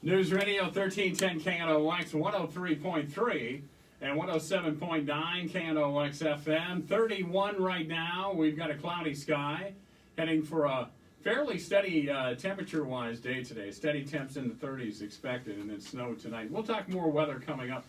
News Radio 1310 KNOX 103.3 and 107.9 KNOX FM. 31 right now. We've got a cloudy sky, heading for a fairly steady temperature-wise day today. Steady temps in the 30s expected, and then snow tonight. We'll talk more weather coming up.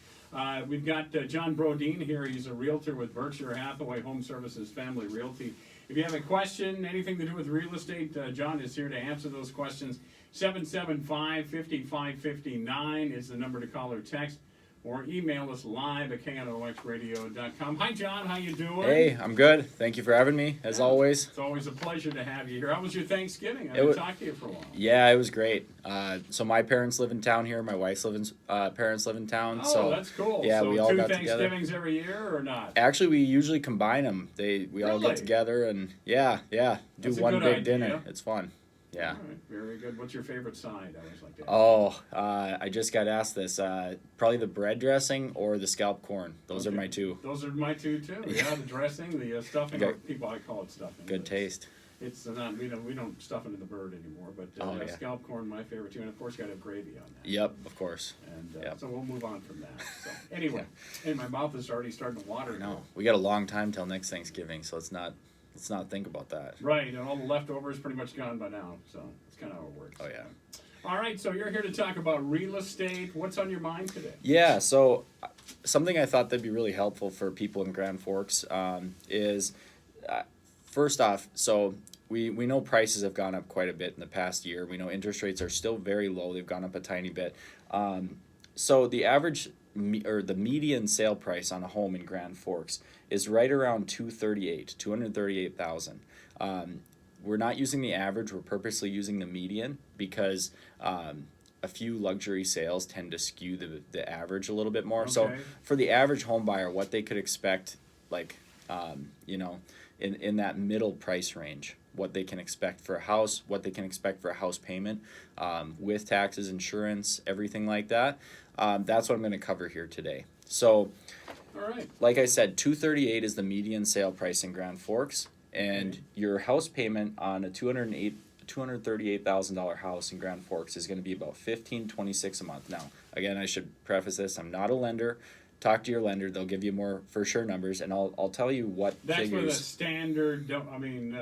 We've got John Brodeen here. He's a realtor with Berkshire Hathaway Home Services Family Realty. If you have a question, anything to do with real estate, John is here to answer those questions. 775-5559 is the number to call or text, or email us live at knoxradio.com. Hi, John. How you doing? Hey, I'm good. Thank you for having me, as always. It's always a pleasure to have you here. How was your Thanksgiving? I haven't talked to you for a while. Yeah, it was great. So my parents live in town here. My wife's parents live in town. Oh, so that's cool. Yeah, so we all two got Thanksgivings together. every year or not? Actually, we usually combine them. We all get together and do That's a one good big idea. dinner. It's fun. Yeah. All right, very good. What's your favorite side? I always like to ask. Oh, I just got asked this. Probably the bread dressing or the scallop corn. Those are my two. Those are my two too. Yeah, the dressing, the stuffing. Or I call it stuffing. Good taste. It's not. We don't stuff into the bird anymore. But scallop corn, my favorite too, and of course, got to have gravy on that. Yep, of course. And so we'll move on from that. So anyway, hey, my mouth is already starting to water. No, we got a long time till next Thanksgiving, so let's not think about that. Right, and all the leftovers pretty much gone by now. So it's kind of how it works. Oh yeah. All right, so you're here to talk about real estate. What's on your mind today? Yeah, so something I thought that'd be really helpful for people in Grand Forks is, first off, so we know prices have gone up quite a bit in the past year. We know interest rates are still very low. They've gone up a tiny bit. So the average or the median sale price on a home in Grand Forks is right around $238,000. We're not using the average. We're purposely using the median because a few luxury sales tend to skew the average a little bit more. Okay. So for the average home buyer, what they could expect, in that middle price range, what they can expect for a house, what they can expect for a house payment, with taxes, insurance, everything like that. That's what I'm going to cover here today. So, all right. Like I said, $238 is the median sale price in Grand Forks, and your house payment on a $238,000 house in Grand Forks is going to be about $1,526 a month. Now, again, I should preface this: I'm not a lender. Talk to your lender; they'll give you more for sure numbers, and I'll tell you what That's figures. with a standard. I mean,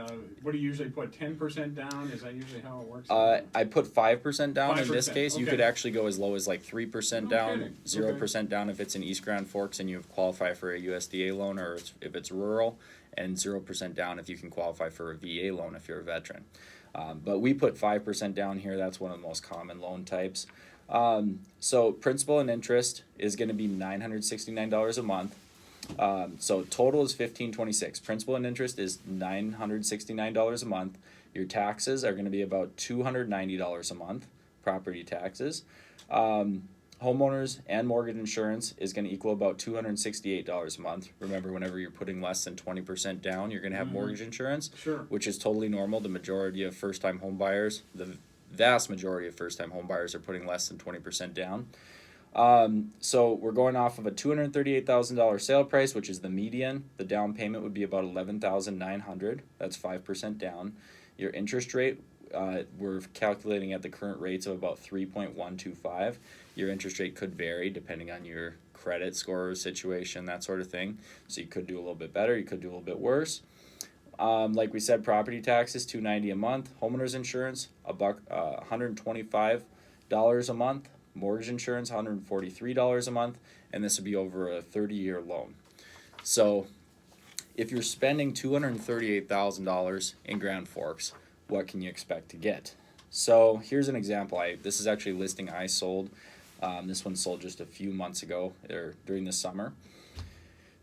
what do you usually put? 10% down? Is that usually how it works? I put 5% down 5%, in this case. You okay. could actually go as low as like 3% down, kidding. 0% down if it's in East Grand Forks and you qualify for a USDA loan, or if it's rural, and 0% down if you can qualify for a VA loan if you're a veteran. But we put 5% down here. That's one of the most common loan types. So principal and interest is going to be $969 a month. So total is $1,526. Principal and interest is $969 a month. Your taxes are going to be about $290 a month, property taxes. Homeowners and mortgage insurance is going to equal about $268 a month. Remember, whenever you're putting less than 20% down, you're going to have mortgage insurance, Sure. which is totally normal. The majority of first-time home buyers, the vast majority of first-time home buyers, are putting less than 20% down. So we're going off of a $238,000 sale price, which is the median. The down payment would be about $11,900. That's 5% down. Your interest rate, we're calculating at the current rates of about 3.125. Your interest rate could vary depending on your credit score situation, that sort of thing. So you could do a little bit better, you could do a little bit worse. Like we said, property taxes $290 a month. Homeowners insurance $125 a month. Mortgage insurance $143 a month, and this would be over a 30-year loan. So if you're spending $238,000 in Grand Forks, what can you expect to get? So here's an example. This is actually a listing I sold. This one sold just a few months ago, or during the summer.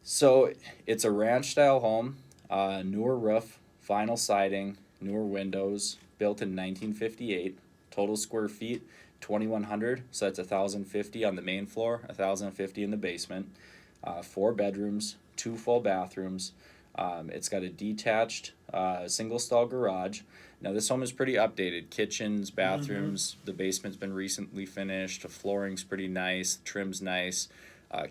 So it's a ranch style home, newer roof, vinyl siding, newer windows, built in 1958. Total square feet 2,100, so that's 1,050 on the main floor, 1,050 in the basement. 4 bedrooms, 2 full bathrooms. It's got a detached single stall garage. Now this home is pretty updated. Kitchens, bathrooms, the basement's been recently finished. The flooring's pretty nice, trim's nice.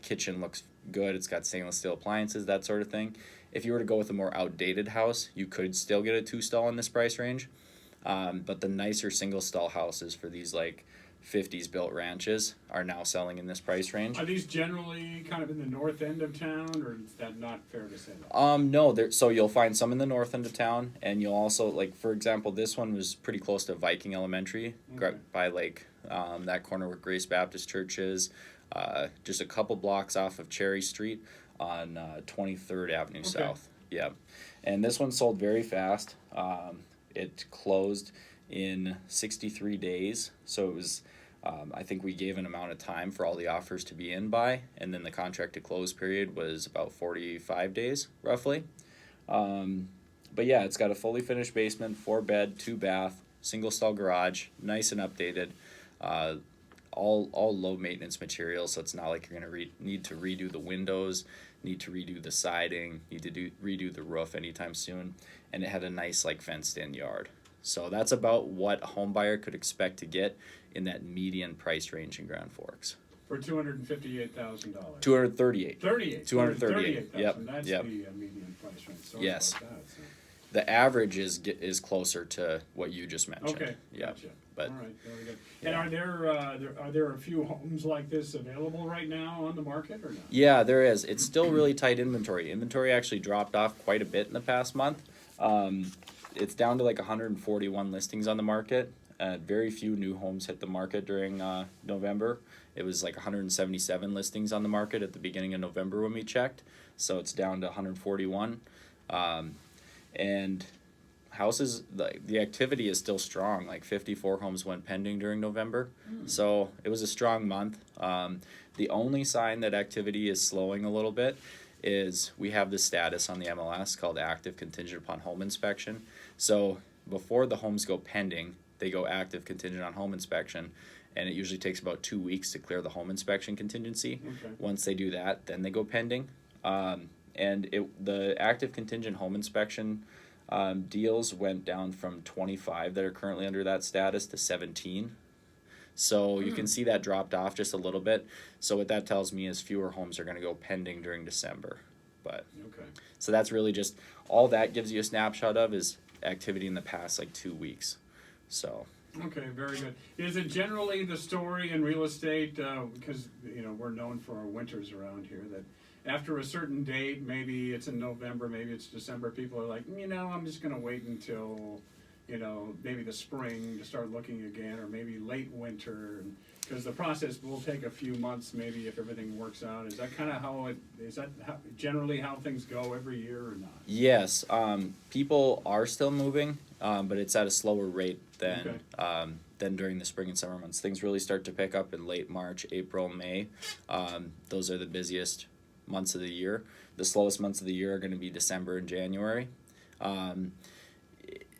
Kitchen looks good. It's got stainless steel appliances, that sort of thing. If you were to go with a more outdated house, you could still get a 2-stall in this price range. But the nicer single stall houses for these like 50s built ranches are now selling in this price range. Are these generally kind of in the north end of town, or is that not fair to say that? No, so you'll find some in the north end of town, and you'll also, like, for example, this one was pretty close to Viking Elementary, Okay. by like that corner where Grace Baptist Church is, just a couple blocks off of Cherry Street on 23rd Avenue Okay. South. Yeah, and this one sold very fast. It closed in 63 days, so it was. I think we gave an amount of time for all the offers to be in by, and then the contract to close period was about 45 days, roughly. But yeah, it's got a fully finished basement, 4-bed, 2-bath, single stall garage, nice and updated. All low maintenance material, so it's not like you're gonna need to redo the windows, need to redo the siding, need to redo the roof anytime soon, and it had a nice like fenced in yard. So that's about what a home buyer could expect to get in that median price range in Grand Forks. For $258,000. 238. 238. Yep, That's yep. the median price range. Sorry Yes. about that, so. The average is closer to what you just mentioned. Okay, Yeah. gotcha. but- All right, very good. Yeah. And are there a few homes like this available right now on the market or not? Yeah, there is. It's still really tight inventory. Inventory actually dropped off quite a bit in the past month. It's down to like 141 listings on the market. Very few new homes hit the market during November. It was like 177 listings on the market at the beginning of November when we checked. So it's down to 141. And houses, the activity is still strong. Like 54 homes went pending during November. So it was a strong month. The only sign that activity is slowing a little bit is we have this status on the MLS called active contingent upon home inspection. So before the homes go pending, they go active contingent on home inspection, and it usually takes about 2 weeks to clear the home inspection contingency. Okay. Once they do that, then they go pending. And the active contingent home inspection deals went down from 25 that are currently under that status to 17. So you can see that dropped off just a little bit. So what that tells me is fewer homes are going to go pending during December. But Okay. so that's really just all that gives you a snapshot of is activity in the past like 2 weeks. So Okay, very good. Is it generally the story in real estate, because, we're known for our winters around here, that after a certain date, maybe it's in November, maybe it's December, people are like, I'm just gonna wait until, maybe the spring to start looking again, or maybe late winter, because the process will take a few months, maybe if everything works out. Is that generally how things go every year or not? yes, people are still moving, but it's at a slower rate than during the spring and summer months. Things really start to pick up in late March, April, May. Those are the busiest months of the year. The slowest months of the year are going to be December and January.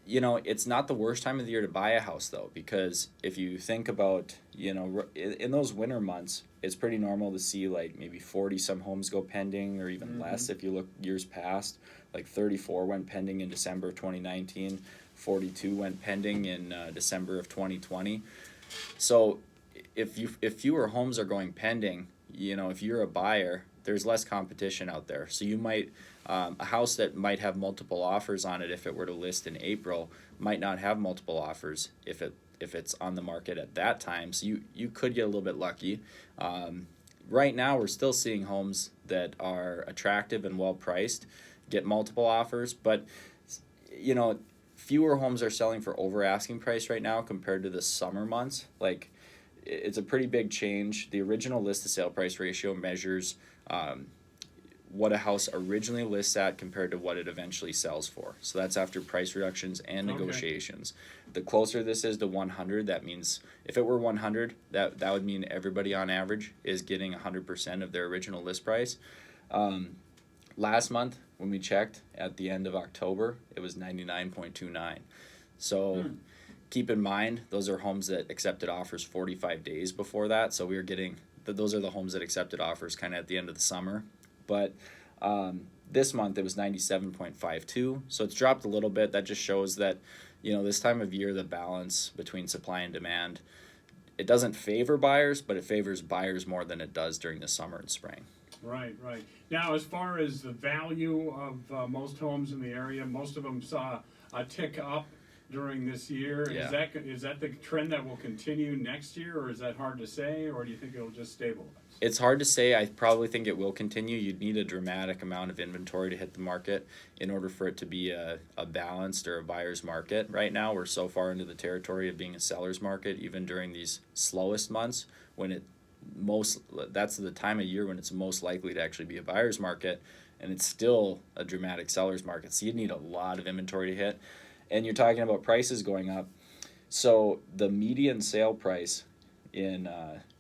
It's not the worst time of the year to buy a house though, because if you think about, in those winter months, it's pretty normal to see like maybe 40 some homes go pending, or even less if you look years past. Like 34 went pending in December of 2019, 42 went pending in December of 2020. So if fewer homes are going pending, if you're a buyer, there's less competition out there. So you might, a house that might have multiple offers on it if it were to list in April might not have multiple offers if it's on the market at that time. So you could get a little bit lucky. Right now we're still seeing homes that are attractive and well priced get multiple offers, but fewer homes are selling for over asking price right now compared to the summer months. Like, it's a pretty big change. The original list to sale price ratio measures what a house originally lists at compared to what it eventually sells for. So that's after price reductions and Okay. negotiations. The closer this is to 100, that means if it were 100, that would mean everybody on average is getting 100% of their original list price. Last month when we checked at the end of October, it was 99.29. So keep in mind, those are homes that accepted offers 45 days before that. So we were getting, those are the homes that accepted offers kind of at the end of the summer. But this month it was 97.52. So it's dropped a little bit. That just shows that, this time of year, the balance between supply and demand, it doesn't favor buyers, but it favors buyers more than it does during the summer and spring. Right. Now, as far as the value of most homes in the area, most of them saw a tick up during this year. Yeah. Is that the trend that will continue next year, or is that hard to say, or do you think it'll just stabilize? It's hard to say. I probably think it will continue. You'd need a dramatic amount of inventory to hit the market in order for it to be a balanced or a buyer's market. Right now, we're so far into the territory of being a seller's market, even during these slowest months when that's the time of year when it's most likely to actually be a buyer's market, and it's still a dramatic seller's market. So you'd need a lot of inventory to hit. And you're talking about prices going up. So the median sale price in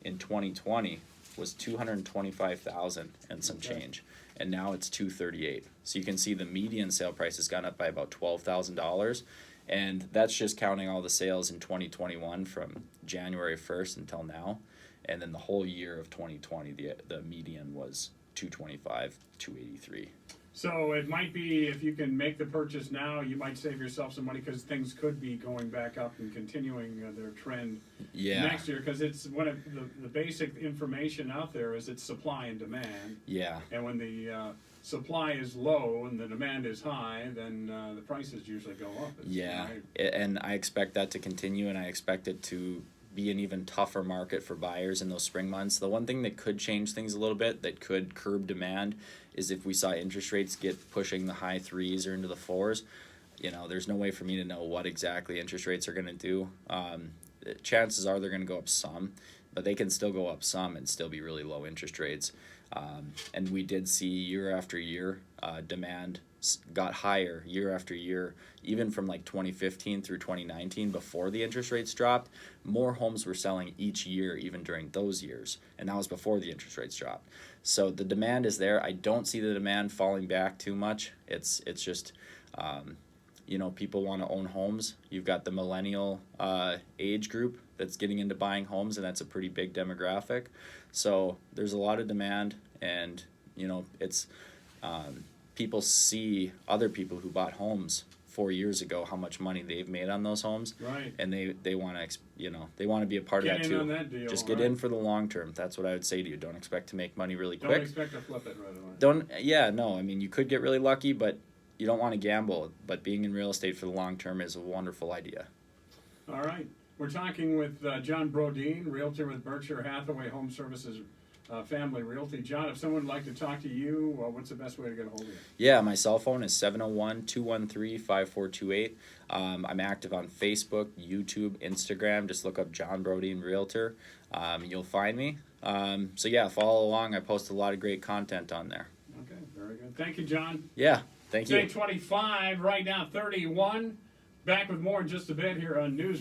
2020 was $225,000 and some change, and now it's $238,000. So you can see the median sale price has gone up by about $12,000, and that's just counting all the sales in 2021 from January 1st until now, and then the whole year of 2020, the median was $225,000, $283,000. So it might be, if you can make the purchase now, you might save yourself some money because things could be going back up and continuing their trend next year. Because it's the basic information out there is it's supply and demand. Yeah. And when the supply is low and the demand is high, then the prices usually go up. Yeah, Right? and I expect that to continue, and I expect it to be an even tougher market for buyers in those spring months. The one thing that could change things a little bit, that could curb demand, is if we saw interest rates get pushing the high 3s or into the 4s. You know, there's no way for me to know what exactly interest rates are going to do. Chances are they're going to go up some, but they can still go up some and still be really low interest rates. And we did see year after year, demand got higher year after year, even from like 2015 through 2019 before the interest rates dropped. More homes were selling each year, even during those years, and that was before the interest rates dropped. So the demand is there. I don't see the demand falling back too much. It's just people want to own homes. You've got the millennial age group that's getting into buying homes, and that's a pretty big demographic. So there's a lot of demand, and it's people see other people who bought homes 4 years ago, how much money they've made on those homes, right? And they want to they want to be a part of that too. Get in on that deal. Just get in for the long term. That's what I would say to you. Don't expect to make money really quick. Don't expect to flip it right away. No. I mean, you could get really lucky, but you don't want to gamble. But being in real estate for the long term is a wonderful idea. All right. We're talking with John Brodeen, realtor with Berkshire Hathaway Home Services Family Realty. John, if someone would like to talk to you, what's the best way to get a hold of you? Yeah, my cell phone is 701-213-5428. I'm active on Facebook, YouTube, Instagram. Just look up John Brodeen Realtor. You'll find me. So yeah, follow along. I post a lot of great content on there. Okay, very good. Thank you, John. Yeah, thank you. Day 25, right now 31. Back with more in just a bit here on News.